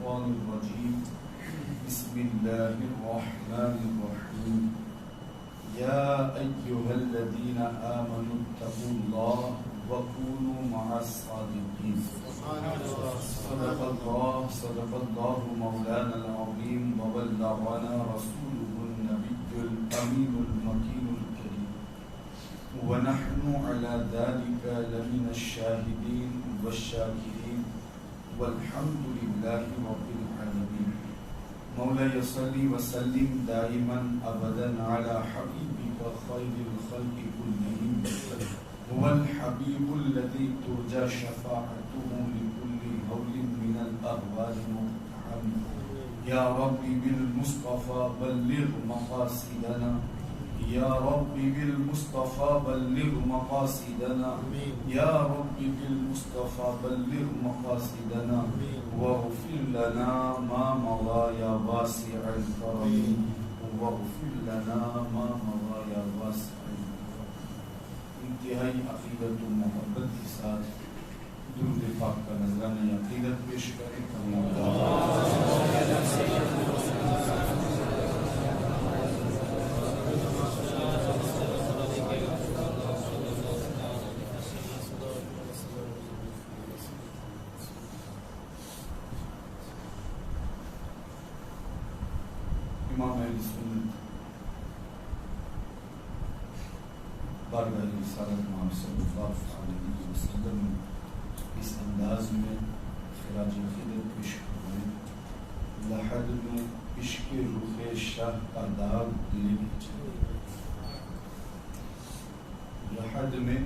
الشيطان الرجيم بسم الله الرحمن الرحيم يا أيها الذين آمنوا اتقوا الله وكونوا مع الصادقين صدق الله مولانا العظيم وبلغنا رسوله النبي الأمين المكين الكريم ونحن على ذلك لمن الشاهدين والشاكرين والحمد لله رب العالمين مولاي صل وسلم دائما ابدا على حبيبك خير الخلق كلهم هو الحبيب الذي ترجى شفاعته لكل هول من الاهوال مقتحم يا ربي بالمصطفى بلغ مقاصدنا يا ربي بالمصطفى بلغ مقاصدنا يا ربي بالمصطفى بلغ مقاصدنا واغفر لنا ما مضى يا واسع الكرم واغفر لنا ما مضى يا واسع الكرم. انتہائی عقیدت و محبت کے ساتھ درود پاک کا نذرانہ عقیدت پیش کریں. امام اہل سنت بارگاہ رسالت محمد صلی اللہ علیہ وسلم اس انداز میں خراج عقیدت پیش کریں. لحد میں عشق رخ شاہ کا داغ لے کے چلے لحد میں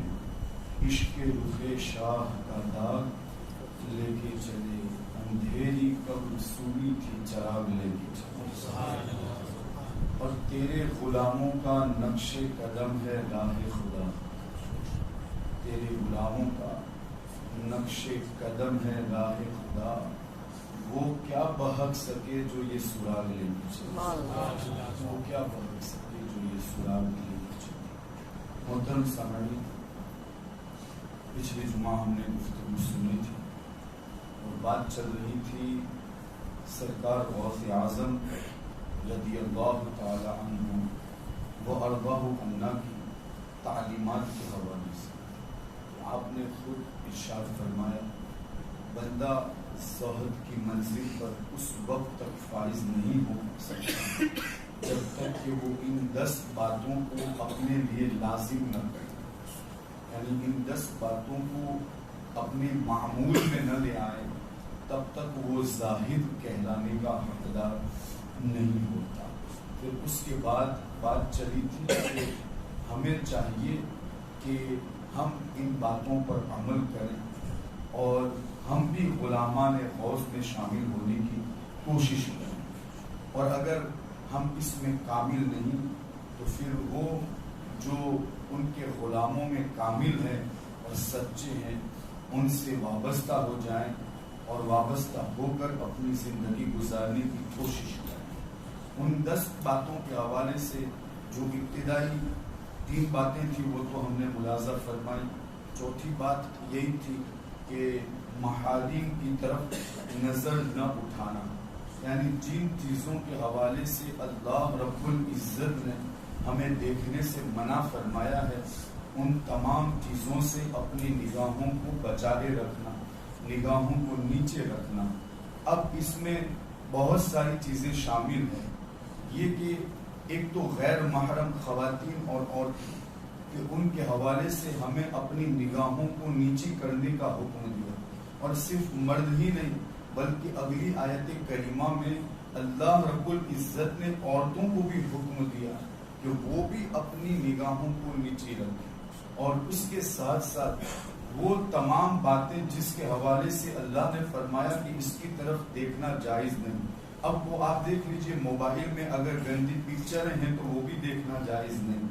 عشق رخ شاہ کا داغ لے کے چلے اندھیری قبر سوری تھی چراغ لے کے چلے اور تیرے غلاموں کا نقش قدم ہے راہ خدا تیرے غلاموں کا نقش قدم ہے راہ خدا وہ کیا بہک سکے جو یہ سراغ لے کے چلے وہ کیا بہک سکے جو یہ سراغ لے کے چلے. محترم سامعین پچھلے جمعہ ہم نے گفتگو سنی تھی اور بات چل رہی تھی سرکار غوث اعظم رضی اللہ تعالی عنہ و ارضاہ عنا کی تعلیمات کے حوالے سے. آپ نے خود ارشاد فرمایا بندہ زہد کی منزل پر اس وقت تک فائز نہیں ہو سکتا جب تک کہ وہ ان 10 باتوں کو اپنے لیے لازم نہ کرے, یعنی ان 10 باتوں کو اپنے معمول میں نہ لے آئے تب تک وہ زاہد کہلانے کا حقدار نہیں ہوتا. پھر اس کے بعد بات چلی تھی کہ ہمیں چاہیے کہ ہم ان باتوں پر عمل کریں اور ہم بھی غلامان غوث میں شامل ہونے کی کوشش کریں, اور اگر ہم اس میں کامل نہیں تو پھر وہ جو ان کے غلاموں میں کامل ہیں اور سچے ہیں ان سے وابستہ ہو جائیں اور وابستہ ہو کر اپنی زندگی گزارنے کی کوشش کریں. ان 10 باتوں کے حوالے سے جو ابتدائی 3 باتیں تھیں وہ تو ہم نے ملاحظہ فرمائی. چوتھی بات یہی تھی کہ محارم کی طرف نظر نہ اٹھانا, یعنی جن چیزوں کے حوالے سے اللہ رب العزت نے ہمیں دیکھنے سے منع فرمایا ہے ان تمام چیزوں سے اپنی نگاہوں کو بچائے رکھنا, نگاہوں کو نیچے رکھنا. اب اس میں بہت ساری چیزیں شامل ہیں. یہ کہ ایک تو غیر محرم خواتین اور عورتیں کہ ان کے حوالے سے ہمیں اپنی نگاہوں کو نیچے کرنے کا حکم دیا, اور صرف مرد ہی نہیں بلکہ اگلی آیت کریمہ میں اللہ رب العزت نے عورتوں کو بھی حکم دیا کہ وہ بھی اپنی نگاہوں کو نیچے رکھیں, اور اس کے ساتھ ساتھ وہ تمام باتیں جس کے حوالے سے اللہ نے فرمایا کہ اس کی طرف دیکھنا جائز نہیں. اب وہ آپ دیکھ لیجئے موبائل میں اگر گندی پکچریں ہیں تو وہ بھی دیکھنا جائز نہیں,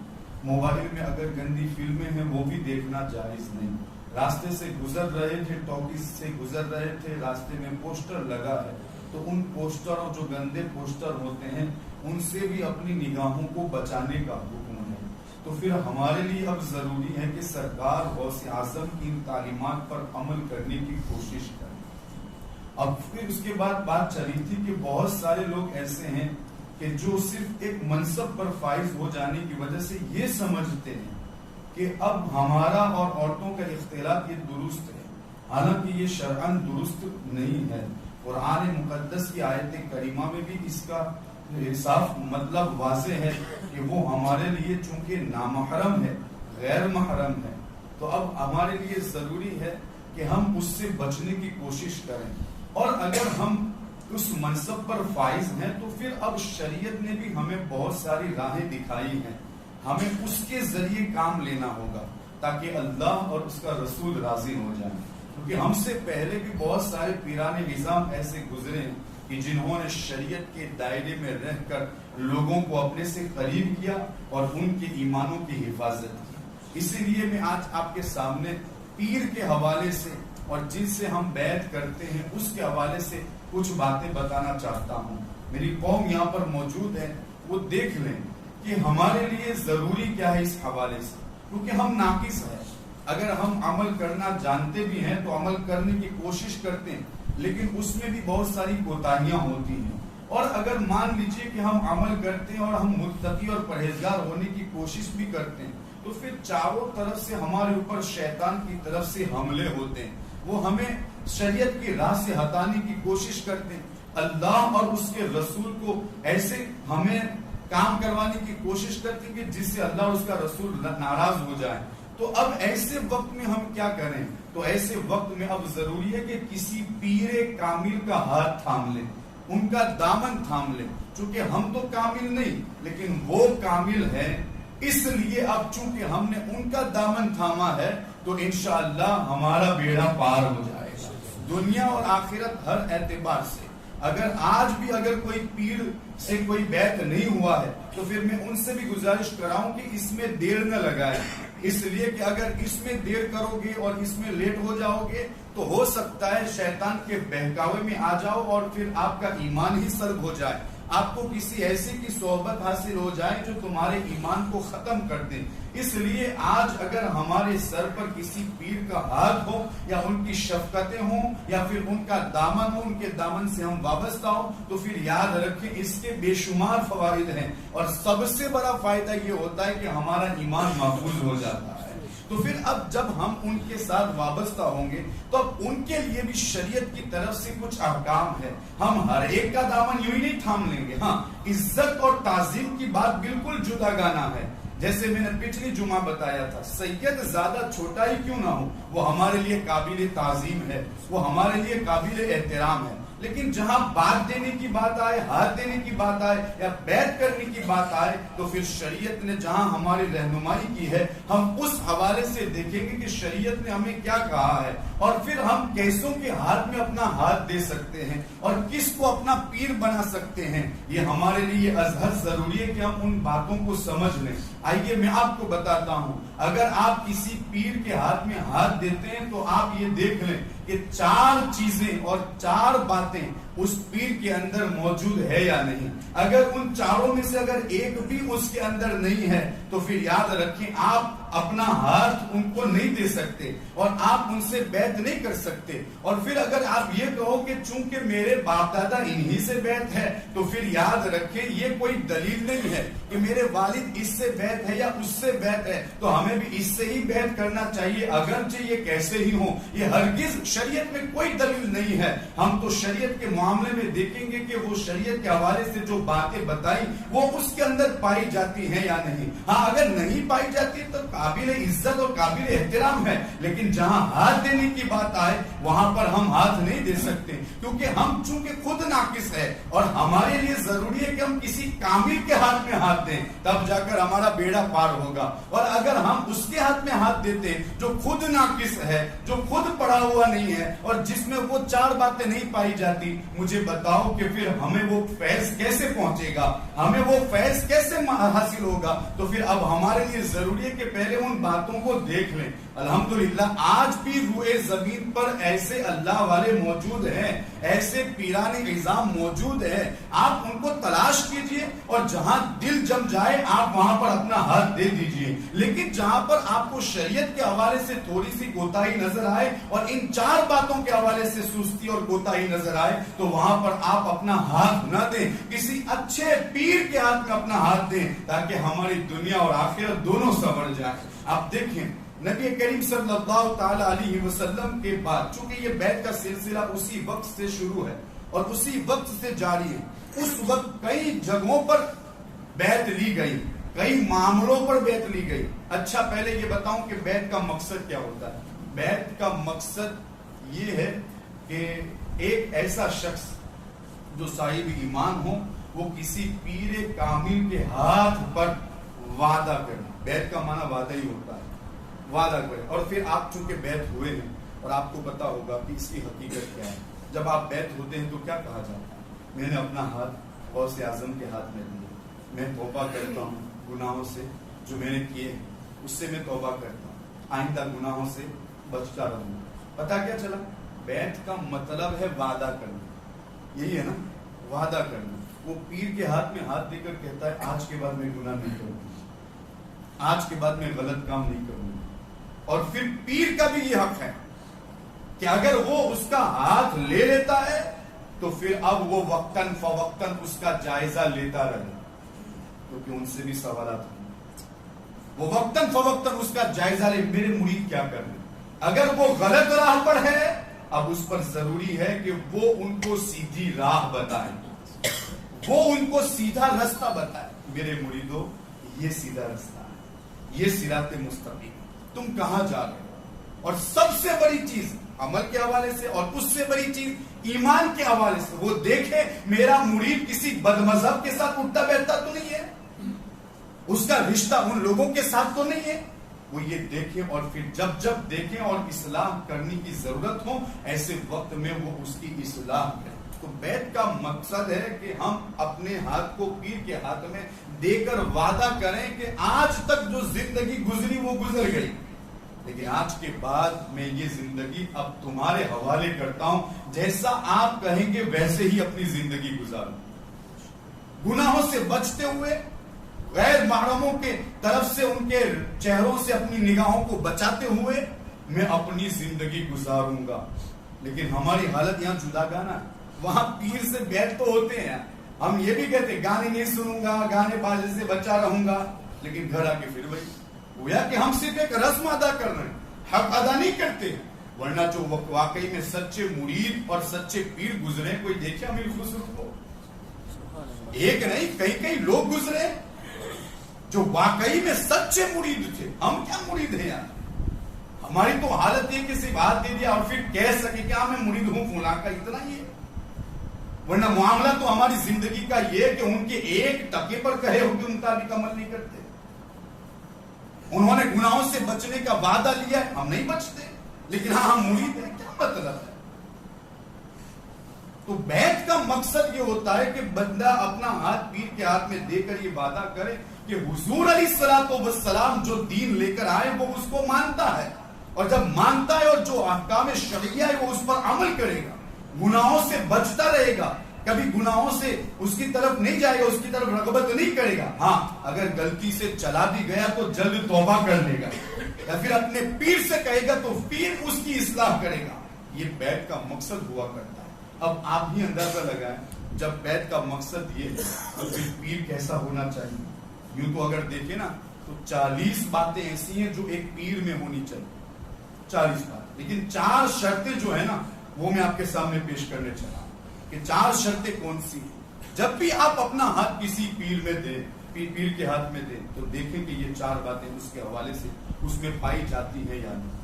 موبائل میں اگر گندی فلمیں ہیں وہ بھی دیکھنا جائز نہیں. راستے سے گزر رہے تھے, ٹاکیز سے گزر رہے تھے, راستے میں پوسٹر لگا ہے تو ان پوسٹروں جو گندے پوسٹر ہوتے ہیں ان سے بھی اپنی نگاہوں کو بچانے کا حکم ہے. تو پھر ہمارے لیے اب ضروری ہے کہ سرکار غوث اعظم کی ان تعلیمات پر عمل کرنے کی کوشش کریں. اب پھر اس کے بعد بات چلی تھی کہ بہت سارے لوگ ایسے ہیں کہ جو صرف ایک منصب پر فائز ہو جانے کی وجہ سے یہ سمجھتے ہیں کہ اب ہمارا اور عورتوں کا اختلاط یہ درست ہے، حالانکہ یہ شرعاً درست نہیں ہے۔ قرآن مقدس کی آیت کریمہ میں بھی اس کا صاف مطلب واضح ہے کہ وہ ہمارے لیے چونکہ نامحرم ہے، غیر محرم ہے، تو اب ہمارے لیے ضروری ہے کہ ہم اس سے بچنے کی کوشش کریں، اور اگر ہم اس منصب پر فائز ہیں تو پھر اب شریعت نے بھی ہمیں بہت ساری راہیں دکھائی ہیں، ہمیں اس کے ذریعے کام لینا ہوگا تاکہ اللہ اور اس کا رسول راضی ہو جائیں، کیونکہ ہم سے پہلے بھی بہت سارے پیران نظام ایسے گزرے ہیں کہ جنہوں نے شریعت کے دائرے میں رہ کر لوگوں کو اپنے سے قریب کیا اور ان کے ایمانوں کی حفاظت کی۔ اسی لیے میں آج آپ کے سامنے پیر کے حوالے سے اور جن سے ہم بیعت کرتے ہیں اس کے حوالے سے کچھ باتیں بتانا چاہتا ہوں۔ میری قوم یہاں پر موجود ہے، وہ دیکھ لیں کہ ہمارے لیے ضروری کیا ہے اس حوالے سے، کیونکہ ہم ناقص ہیں۔ اگر ہم عمل کرنا جانتے بھی ہیں تو عمل کرنے کی کوشش کرتے ہیں، لیکن اس میں بھی بہت ساری کوتاہیاں ہوتی ہیں، اور اگر مان لیجئے کہ ہم عمل کرتے ہیں اور ہم متقی اور پرہیزگار ہونے کی کوشش بھی کرتے ہیں تو پھر چاروں طرف سے ہمارے اوپر شیطان کی طرف سے حملے ہوتے ہیں، وہ ہمیں شریعت کی راہ سے ہٹانے کی کوشش کرتے ہیں، اللہ اور اس کے رسول کو ایسے ہمیں کام کروانے کی کوشش کرتے ہیں کہ جس سے اللہ اور اس کا رسول ناراض ہو جائے۔ تو اب ایسے وقت میں ہم کیا کریں؟ تو ایسے وقت میں اب ضروری ہے کہ کسی پیر کامل کا ہاتھ تھام لیں، ان کا دامن تھام لیں، چونکہ ہم تو کامل نہیں لیکن وہ کامل ہے، اس لیے اب چونکہ ہم نے ان کا دامن تھاما ہے تو انشاءاللہ ہمارا بیڑا پار ہو جائے گا دنیا اور آخرت ہر اعتبار سے۔ اگر آج بھی اگر کوئی پیر سے کوئی بیعت نہیں ہوا ہے تو پھر میں ان سے بھی گزارش کراؤں کہ اس میں دیر نہ لگائیں، اس لیے کہ اگر اس میں دیر کرو گے اور اس میں لیٹ ہو جاؤ گے تو ہو سکتا ہے شیطان کے بہکاوے میں آ جاؤ اور پھر آپ کا ایمان ہی سلب ہو جائے، آپ کو کسی ایسے کی صحبت حاصل ہو جائے جو تمہارے ایمان کو ختم کر دے۔ اس لیے آج اگر ہمارے سر پر کسی پیر کا ہاتھ ہو یا ان کی شفقتیں ہوں یا پھر ان کا دامن ہو، ان کے دامن سے ہم وابستہ ہوں، تو پھر یاد رکھیں اس کے بے شمار فوائد ہیں، اور سب سے بڑا فائدہ یہ ہوتا ہے کہ ہمارا ایمان محفوظ ہو جاتا ہے۔ تو پھر اب جب ہم ان کے ساتھ وابستہ ہوں گے تو اب ان کے لیے بھی شریعت کی طرف سے کچھ احکام ہے، ہم ہر ایک کا دامن یوں ہی نہیں تھام لیں گے۔ ہاں، عزت اور تعظیم کی بات بالکل جدا گانا ہے، جیسے میں نے پچھلی جمعہ بتایا تھا، سید زیادہ چھوٹا ہی کیوں نہ ہو وہ ہمارے لیے قابل تعظیم ہے، وہ ہمارے لیے قابل احترام ہے، لیکن جہاں بات دینے کی بات آئے، ہاتھ دینے کی بات آئے یا بیعت کرنے کی بات آئے تو پھر شریعت نے جہاں ہماری رہنمائی کی ہے ہم اس حوالے سے دیکھیں گے کہ شریعت نے ہمیں کیا کہا ہے، اور پھر ہم کیسوں کے ہاتھ میں اپنا ہاتھ دے سکتے ہیں اور کس کو اپنا پیر بنا سکتے ہیں۔ یہ ہمارے لیے ازحد ضروری ہے کہ ہم ان باتوں کو سمجھ لیں۔ آئیے میں آپ کو بتاتا ہوں، اگر آپ کسی پیر کے ہاتھ میں ہاتھ دیتے ہیں تو آپ یہ دیکھ لیں کہ 4 چیزیں اور 4 باتیں اس پیر کے اندر موجود ہے یا نہیں۔ اگر ان 4 میں سے اگر ایک بھی اس کے اندر نہیں ہے تو پھر یاد رکھیں آپ اپنا ہاتھ ان کو نہیں دے سکتے اور آپ ان سے بیعت نہیں کر سکتے۔ اور پھر اگر آپ یہ کہو کہ چونکہ میرے باپ دادا انہی سے بیعت ہے تو پھر یاد رکھیں یہ کوئی دلیل نہیں ہے کہ میرے والد اس سے بیعت ہے یا اس سے بیعت ہے تو ہمیں بھی اس سے ہی بیعت کرنا چاہیے، اگرچہ یہ کیسے ہی ہوں۔ یہ ہرگز شریعت میں کوئی دلیل نہیں ہے۔ ہم تو شریعت کے معاملے میں دیکھیں گے کہ وہ شریعت کے حوالے سے جو باتیں بتائی وہ اس کے اندر پائی جاتی ہیں یا نہیں۔ ہاں، اگر نہیں پائی جاتی تو قابل عزت اور قابل احترام ہے، لیکن جہاں ہاتھ دینے کی بات آئے وہاں پر ہم ہاتھ نہیں دے سکتے، کیونکہ ہم چونکہ خود ناقص ہے اور ہمارے لیے ضروری ہے کہ ہم کسی کامل کے ہاتھ میں ہاتھ دیں، تب جا کر ہمارا بیڑا پار ہوگا۔ اور اگر ہم اس کے ہاتھ میں ہاتھ دیتے جو خود ناقص ہے، جو خود پڑھا ہوا نہیں ہے اور جس میں وہ 4 باتیں نہیں پائی جاتی، مجھے بتاؤ کہ پھر ہمیں وہ فیض کیسے پہنچے گا، ہمیں وہ فیض کیسے حاصل ہوگا؟ تو پھر اب ہمارے لیے ضروری ہے کہ پہلے ان باتوں کو دیکھ لیں۔ الحمدللہ آج بھی روئے زمین پر ایسے اللہ والے موجود ہیں, ایسے پیران عظام موجود ہیں, آپ ان کو تلاش کیجئے اور جہاں دل جم جائے آپ وہاں پر اپنا ہاتھ دے دیجئے. لیکن جہاں پر آپ کو شریعت کے حوالے سے تھوڑی سی کوتاہی نظر آئے اور ان 4 باتوں کے حوالے سے سستی اور کوتاہی نظر آئے تو وہاں پر آپ اپنا ہاتھ نہ دیں, کسی اچھے پیر کے ہاتھ میں اپنا ہاتھ دیں تاکہ ہماری دنیا اور آخرت دونوں سنور جائے. آپ دیکھیں نبی کریم صلی اللہ تعالی علیہ وسلم کے بعد, چونکہ یہ بیعت کا سلسلہ اسی وقت سے شروع ہے اور اسی وقت سے جاری ہے, اس وقت کئی جگہوں پر بیعت لی گئی, کئی معاملوں پر بیعت لی گئی. اچھا پہلے یہ بتاؤں کہ بیعت کا مقصد کیا ہوتا ہے. بیعت کا مقصد یہ ہے کہ ایک ایسا شخص جو صاحب ایمان ہو وہ کسی پیر کامل کے ہاتھ پر وعدہ کرے. بیعت کا معنی وعدہ ہی ہوتا ہے, وعدہ کرے. اور پھر آپ چونکہ بیعت ہوئے ہیں اور آپ کو پتا ہوگا کہ اس کی حقیقت کیا ہے. جب آپ بیعت ہوتے ہیں تو کیا کہا جاتا ہے, میں نے اپنا ہاتھ غوث اعظم کے ہاتھ میں دیا, میں توبہ کرتا ہوں گناہوں سے جو میں نے کیے ہیں, اس سے میں توبہ کرتا ہوں, آئندہ گناہوں سے بچتا رہوں. پتا کیا چلا, بیعت کا مطلب ہے وعدہ کرنا. یہی ہے نا, وعدہ کرنا. وہ پیر کے ہاتھ میں ہاتھ دے کر کہتا ہے آج کے بعد میں گناہ نہیں کروں گا, آج کے بعد میں غلط کام نہیں کروں گا. اور پھر پیر کا بھی یہ حق ہے کہ اگر وہ اس کا ہاتھ لے لیتا ہے تو پھر اب وہ وقتاً فوقتاً اس کا جائزہ لیتا رہے, کیونکہ ان سے بھی سوالات ہیں. وہ وقتاً فوقتاً اس کا جائزہ لے, میرے مرید کیا کر رہے ہیں. اگر وہ غلط راہ پر ہے اب اس پر ضروری ہے کہ وہ ان کو سیدھی راہ بتائے, وہ ان کو سیدھا رستہ بتائے. میرے مریدوں یہ سیدھا رستہ ہے, یہ صراط مستقیم, تم کہاں جا رہے ہو. اور سب سے بڑی چیز عمل کے حوالے سے اور اس سے بڑی چیز ایمان کے حوالے سے وہ دیکھے میرا مرید کسی بد مذہب کے ساتھ اٹھتا بیٹھتا تو نہیں ہے, اس کا رشتہ ان لوگوں کے ساتھ تو نہیں ہے. وہ یہ دیکھیں اور پھر جب دیکھیں اور اصلاح کرنے کی ضرورت ہو ایسے وقت میں وہ اس کی اصلاح کریں. تو بیعت کا مقصد ہے کہ ہم اپنے ہاتھ کو پیر کے ہاتھ میں دے کر وعدہ کریں کہ آج تک جو زندگی گزری وہ گزر گئی, لیکن آج کے بعد میں یہ زندگی اب تمہارے حوالے کرتا ہوں, جیسا آپ کہیں گے ویسے ہی اپنی زندگی گزاروں. گناہوں سے بچتے ہوئے, غیر محرموں کے طرف سے ان کے چہروں سے اپنی نگاہوں کو بچاتے ہوئے میں اپنی زندگی گزاروں گا. لیکن ہماری حالت یہاں جدا گانا ہے, وہاں پیر سے بیعت تو ہوتے ہیں, ہم یہ بھی کہتے گانے نہیں سنوں گا, گانے بازے سے بچا رہوں گا, لیکن گھر آ کے پھر وہی گویا کہ ہم صرف ایک رسم ادا کر رہے ہیں, حق ادا نہیں کرتے. ورنہ جو واقعی میں سچے مرید اور سچے پیر گزرے, کوئی دیکھے امیر خسرو کو, ایک نہیں کئی لوگ گزرے جو واقعی میں سچے مرید تھے. ہم کیا مرید ہیں یار, ہماری تو حالت یہ کہ صرف ہاتھ دے دیا اور پھر کہہ سکے کہ میں مرید ہوں فلاں کا, اتنا ہی ہے. ورنہ معاملہ تو ہماری زندگی کا یہ کہ ان کے ایک ٹکے پر کہے ہوئے کے مطابق عمل نہیں کرتے. انہوں نے گناہوں سے بچنے کا وعدہ لیا, ہم نہیں بچتے, لیکن ہاں ہم مرید ہیں, کیا مطلب ہے. تو بیعت کا مقصد یہ ہوتا ہے کہ بندہ اپنا ہاتھ پیر کے ہاتھ میں دے کر یہ وعدہ کرے کہ حضور علیہ الصلوۃ والسلام جو دین لے کر آئے وہ اس کو مانتا ہے, اور جب مانتا ہے اور جو احکام شرعیہ ہے وہ اس پر عمل کرے گا, گناہوں سے بچتا رہے گا, کبھی گناہوں سے اس کی طرف نہیں جائے گا, اس کی طرف رغبت نہیں کرے گا. ہاں اگر غلطی سے چلا بھی گیا تو جلد توبہ کر لے گا, یا پھر اپنے پیر سے کہے گا تو پیر اس کی اصلاح کرے گا. یہ بیعت کا مقصد ہوا کرتا ہے. اب آپ ہی اندازہ لگائیں, جب بیعت کا مقصد یہ ہے تو پھر پیر کیسا ہونا چاہیے. یوں تو اگر دیکھیں نا تو 40 باتیں ایسی ہیں جو ایک پیر میں ہونی چاہیے, 40 باتیں. لیکن 4 شرطیں جو ہے نا وہ میں آپ کے سامنے پیش کرنے چلا کہ 4 شرطیں کون سی ہیں. جب بھی آپ اپنا ہاتھ کسی پیر میں دیں, پیر کے ہاتھ میں دیں, تو دیکھیں کہ یہ 4 باتیں اس کے حوالے سے اس میں پائی جاتی ہیں یا نہیں.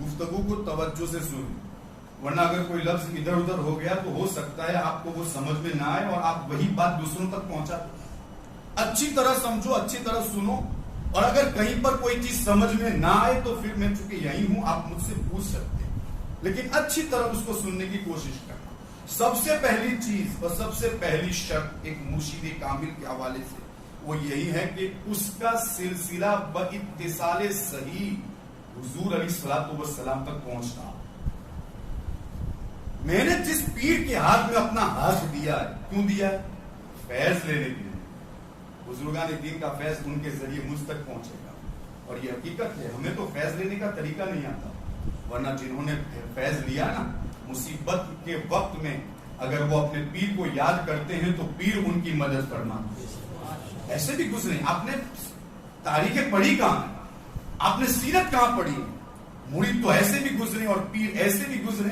گفتگو کو توجہ سے سنیں, ورنہ اگر کوئی لفظ ادھر ادھر ہو گیا تو ہو سکتا ہے آپ کو وہ سمجھ میں نہ آئے اور آپ وہی بات دوسروں تک پہنچا دیں. اچھی طرح سمجھو, اچھی طرح سنو, اور اگر کہیں پر کوئی چیز سمجھ میں نہ آئے تو پھر میں چونکہ یہی ہوں, آپ مجھ سے پوچھ سکتے ہیں, لیکن اچھی طرح اس کو سننے کی کوشش کرنا. سب سے پہلی چیز اور سب سے پہلی شرط ایک مرشد کامل کے حوالے سے وہ یہی ہے کہ اس کا سلسلہ باتصال صحیح حضور علیہ الصلوۃ والسلام تک پہنچنا. میں نے جس پیر کے ہاتھ میں اپنا ہاتھ دیا ہے، کیوں دیا ہے؟ فیض لینے کے لیے۔ بزرگان دین کا فیض ان کے ذریعے مجھ تک پہنچے گا، اور یہ حقیقت ہے۔ ہمیں تو فیض لینے کا طریقہ نہیں آتا، ورنہ جنہوں نے فیض لیا نا، مصیبت کے وقت میں اگر وہ اپنے پیر کو یاد کرتے ہیں تو پیر ان کی مدد فرماتے ہیں۔ ایسے بھی گزرے، آپ نے تاریخیں پڑھی کہاں ہے؟ آپ نے سیرت کہاں پڑھی ہے؟ مرید تو ایسے بھی گزرے اور پیر ایسے بھی گزرے۔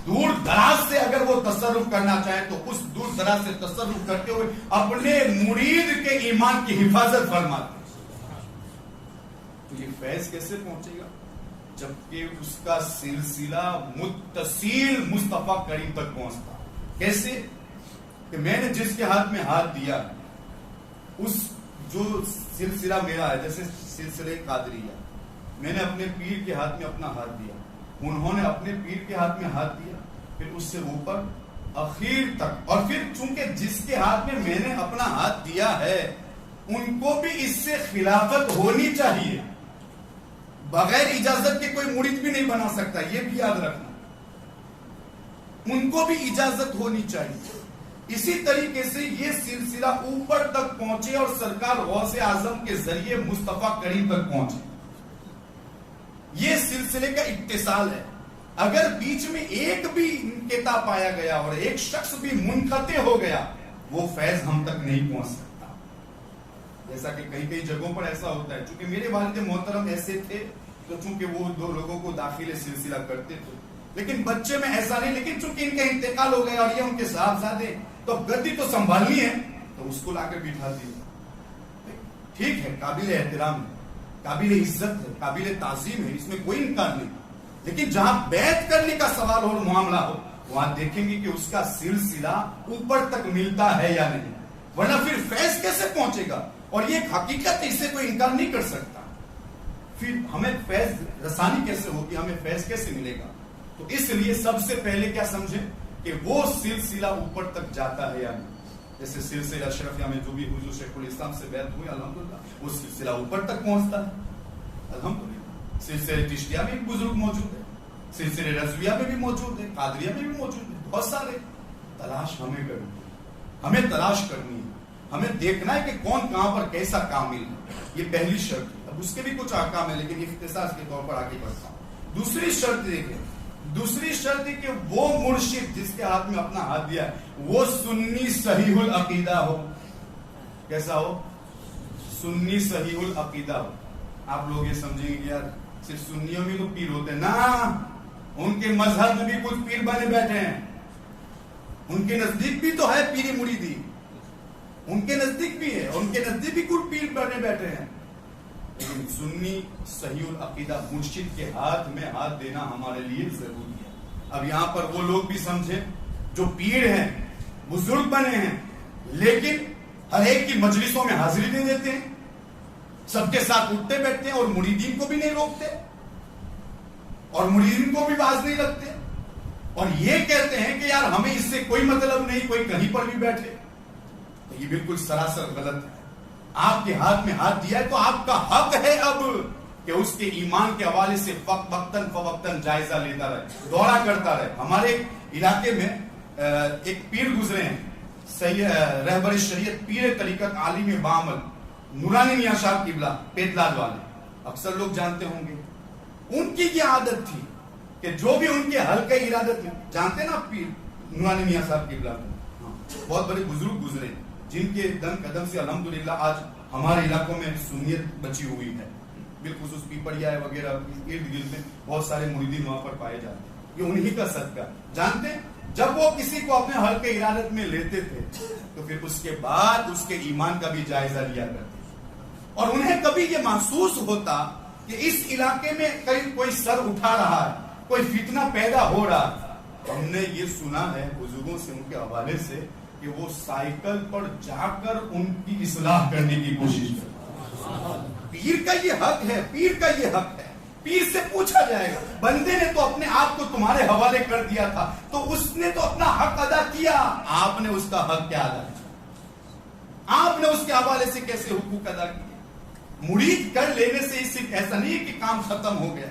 دور دراز سے اگر وہ تصرف کرنا چاہیں تو اس دور دراز سے تصرف کرتے ہوئے اپنے مرید کے ایمان کی حفاظت فرماتے ہیں۔ تو یہ فیض کیسے پہنچے گا؟ جبکہ اس کا سلسلہ متصل مصطفیٰ کریم تک پہنچتا۔ کیسے؟ کہ میں نے جس کے ہاتھ میں ہاتھ دیا، اس جو سلسلہ میرا ہے، جیسے سلسلہ قادریہ، میں نے اپنے پیر کے ہاتھ میں اپنا ہاتھ دیا، انہوں نے اپنے پیر کے ہاتھ میں ہاتھ دیا، پھر اس سے اوپر اخیر تک، اور پھر چونکہ جس کے ہاتھ میں نے اپنا ہاتھ دیا ہے ان کو بھی اس سے خلافت ہونی چاہیے۔ بغیر اجازت کے کوئی مرید بھی نہیں بنا سکتا، یہ بھی یاد رکھنا۔ ان کو بھی اجازت ہونی چاہیے۔ اسی طریقے سے یہ سلسلہ اوپر تک پہنچے اور سرکار غوث اعظم کے ذریعے مصطفیٰ کریم تک پہنچے۔ یہ سلسلے کا اتصال ہے۔ اگر بیچ میں ایک بھی انقطاع پایا گیا اور ایک شخص بھی منقطع ہو گیا، وہ فیض ہم تک نہیں پہنچ سکتا۔ جیسا کہ کئی جگہوں پر ایسا ہوتا ہے۔ چونکہ میرے والد محترم ایسے تھے تو چونکہ وہ دو لوگوں کو داخل سلسلہ کرتے تھے، لیکن بچے میں ایسا نہیں۔ لیکن چونکہ ان کا انتقال ہو گیا اور یہ ان کے صاحبزادے، تو گدی تو سنبھالنی ہے، تو اس کو لا کے بٹھا دیا۔ ٹھیک ہے، قابل احترام ہے، قابل عزت ہے، قابل تعظیم ہے، اس میں کوئی انکار نہیں۔ لیکن جہاں بیعت کرنے کا سوال اور معاملہ ہو، وہاں دیکھیں گے کہ اس کا سلسلہ اوپر تک ملتا ہے یا نہیں، ورنہ پھر فیض کیسے پہنچے گا؟ اور یہ ایک حقیقت ہے، اسے کوئی انکار نہیں کر سکتا۔ پھر ہمیں فیض رسانی کیسے ہوگی، ہمیں فیض کیسے ملے گا؟ تو اس لیے سب سے پہلے کیا سمجھیں کہ وہ سلسلہ اوپر تک جاتا ہے یا نہیں۔ جیسے سلسلہ اشرفیہ میں جو بھی حضور شیخ الاسلام سے بیعت ہوئی، الحمدللہ وہ سلسلہ اوپر تک پہنچتا ہے، الحمدللہ۔ سلسلہ چشتیہ میں بھی بزرگ موجود ہے، سلسلہ رضویہ میں بھی موجود ہے، قادریہ میں بھی موجود ہے، بہت سارے۔ تلاش ہمیں کرنی ہے، ہمیں تلاش کرنی ہے، ہمیں دیکھنا ہے کہ کون کہاں پر کیسا کامل ہے۔ یہ پہلی شرط ہے۔ اب اس کے بھی کچھ احکام ہیں، لیکن اختصاص کے طور پر آگے بڑھتا ہوں۔ دوسری شرط دیکھیں، دوسری شرط ہے کہ وہ مرشد جس کے ہاتھ میں اپنا ہاتھ دیا ہے وہ سنی صحیح العقیدہ ہو۔ کیسا ہو؟ سنی صحیح العقیدہ ہو۔ آپ لوگ یہ سمجھیں گے کہ یار صرف سنیوں میں تو پیر ہوتے ہیں، نا، ان کے مذہب میں بھی کچھ پیر بنے بیٹھے ہیں، ان کے نزدیک بھی تو ہے پیری مریدی، ان کے نزدیک بھی ہے، ان کے نزدیک بھی کچھ پیر بنے بیٹھے ہیں۔ لیکن سنی صحیح العقیدہ مرشد کے ہاتھ میں ہاتھ دینا ہمارے لیے ضروری ہے۔ اب یہاں پر وہ لوگ بھی سمجھیں جو پیر ہیں، بزرگ بنے ہیں، لیکن ہر ایک کی مجلسوں میں حاضری دے دیتے ہیں، سب کے ساتھ اٹھتے بیٹھتے ہیں اور مریدین کو بھی نہیں روکتے اور مریدین کو بھی باز نہیں رکھتے، اور یہ کہتے ہیں کہ یار ہمیں اس سے کوئی مطلب نہیں، کوئی کہیں پر بھی بیٹھے۔ تو یہ بالکل سراسر غلط ہے۔ آپ کے ہاتھ میں ہاتھ دیا ہے تو آپ کا حق ہے اب کہ اس کے ایمان کے حوالے سے وقتاً فوقتاً جائزہ لیتا رہے، دورہ کرتا رہے۔ ہمارے علاقے میں ایک پیر گزرے ہیں، رہبر شریعت، پیر طریقت، عالم بعمل، نورانی میاں صاحب قبلہ پیتلاد والے، اکثر لوگ جانتے ہوں گے۔ ان کی یہ عادت تھی کہ جو بھی ان کے حلقہ ارادت میں، جانتے نا پیر نورانی میاں صاحب قبلہ کو، بہت بڑے بزرگ گزرے جن کے دم قدم سے الحمدللہ آج ہمارے علاقوں میں سنیت بچی ہوئی ہے، بالخصوص پیپڑیا وغیرہ ارد گرد میں بہت سارے مریدین وہاں پر پائے جاتے ہیں۔ یہ انہی کا صدقہ۔ جانتے ہیں جب وہ کسی کو اپنے حلقہ ارادت میں لیتے تھے تو پھر اس کے بعد اس کے ایمان کا بھی جائزہ لیا کرتے، اور انہیں کبھی یہ محسوس ہوتا کہ اس علاقے میں کہیں کوئی سر اٹھا رہا ہے، کوئی فتنہ پیدا ہو رہا ہے۔ ہم نے یہ سنا ہے بزرگوں سے، ان کے حوالے سے، کہ وہ سائیکل پر جا کر ان کی اصلاح کرنے کی کوشش کرتے۔ پیر کا یہ حق ہے، پیر کا یہ حق ہے۔ پیر سے پوچھا جائے گا، بندے نے تو اپنے آپ کو تمہارے حوالے کر دیا تھا، تو اس نے تو اپنا حق ادا کیا، آپ نے اس کا حق کیا ادا کیا؟ آپ نے اس کے حوالے سے کیسے حقوق ادا کیے؟ مرید کر لینے سے اس سے ایسا نہیں کہ کام ختم ہو گیا۔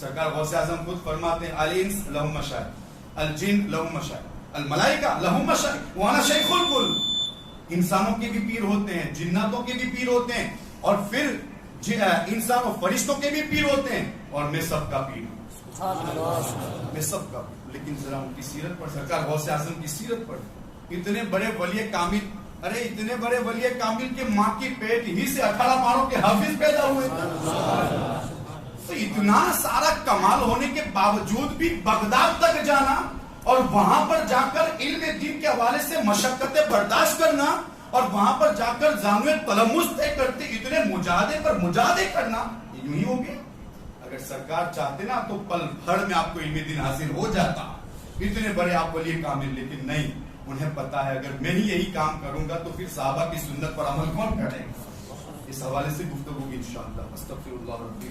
سرکار غوث اعظم خود فرماتے ہیں الانس لہم مشائخ الجن لہم مشائخ الملائکہ لہم مشائخ وانا شیخ الکل. انسانوں کے بھی پیر ہوتے ہیں, جناتوں کے بھی پیر ہوتے ہیں, اور پھر انسان و فرشتوں کے بھی پیر ہوتے ہیں, اور میں سب کا پیر ہوں, میں سب کا. لیکن ذرا ان کی سیرت پر, سرکار غوث اعظم کی سیرت پر, اتنے بڑے ولی کامل, ارے اتنے بڑے ولی کامل کے ماں کی پیٹ ہی سے 18 پاروں کے حافظ پیدا ہوئے. تو اتنا سارا کمال ہونے کے باوجود بھی بغداد تک جانا اور وہاں پر جا کر علم دین کے حوالے سے مشقتیں برداشت کرنا اور وہاں پر جا کر زانوے تلمس طے کرتے اتنے مجاہدے پر مجاہدے کرنا, یوں ہی ہو گیا. اگر سرکار چاہتے نا تو پل بھر میں آپ کو علم دین حاصل ہو جاتا, اتنے بڑے آپ ولی کامل. لیکن نہیں, انہیں پتا ہے اگر میں ہی یہی کام کروں گا تو پھر صحابہ کی سنت پر عمل کون کرے گا. اس حوالے سے گفتگو کی انشاءاللہ. استغفر اللہ ربی